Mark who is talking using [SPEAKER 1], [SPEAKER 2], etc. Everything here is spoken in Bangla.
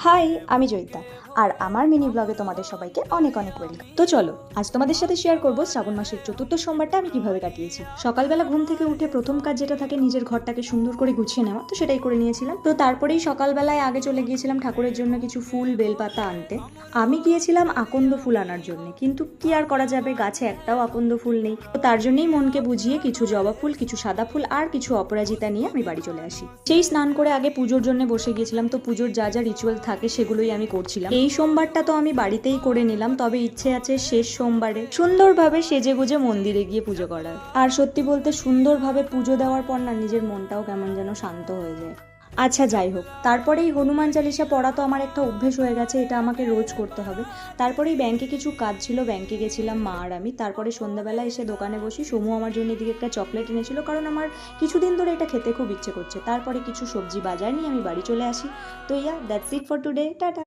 [SPEAKER 1] হাই, আমি জয়িতা। আর আমার মিনি ব্লগে তোমাদের সবাইকে অনেক অনেক ওয়েলকাম। তো চলো, আজ তোমাদের সাথে শেয়ার করব শ্রাবণ মাসের চতুর্থ সোমবারটা আমি কিভাবে কাটিয়েছি। সকালবেলা ঘুম থেকে উঠে প্রথম কাজ যেটা থাকে নিজের ঘরটাকে সুন্দর করে গুছিয়ে নেওয়া, তো সেটাই করে নিয়েছিলাম। তো তারপরেই সকালবেলায় আগে চলে গিয়েছিলাম ঠাকুরের জন্য কিছু ফুল বেলপাতা আনতে। আমি গিয়েছিলাম আকন্দ ফুল আনার জন্য, কিন্তু কি আর করা যাবে, গাছে একটাও আকন্দ ফুল নেই। তো তার জন্যই মনকে বুঝিয়ে কিছু জবা ফুল, কিছু সাদা ফুল আর কিছু অপরাজিতা নিয়ে আমি বাড়ি চলে আসি। সেই স্নান করে আগে পুজোর জন্য বসে গিয়েছিলাম। তো পুজোর যা যা রিচুয়াল থাকে সেগুলোই আমি করছিলাম। এই সোমবারটা তো আমি বাড়িতেই করে নিলাম, তবে ইচ্ছে আছে শেষ সোমবারে সুন্দরভাবে সেজে গুজে মন্দিরে গিয়ে পুজো করার। আর সত্যি বলতে সুন্দরভাবে পুজো দেওয়ার পর না নিজের মনটাও কেমন যেন শান্ত হয়ে যায়। আচ্ছা, যাই হোক, তারপরেই হনুমান চালিসা পড়া তো আমার একটা অভ্যেস হয়ে গেছে, এটা আমাকে রোজ করতে হবে। তারপরেই ব্যাংকে কিছু কাজ ছিল, ব্যাংকে গেছিলাম মা আর আমি। তারপরে সন্ধ্যাবেলা এসে দোকানে বসি, সমু আমার জন্য এদিকে একটা চকলেট এনেছিল, কারণ আমার কিছুদিন ধরে এটা খেতে খুব ইচ্ছে করছে। তারপরে কিছু সবজি বাজার নিয়ে আমি বাড়ি চলে আসি। তো that's it for today, tata.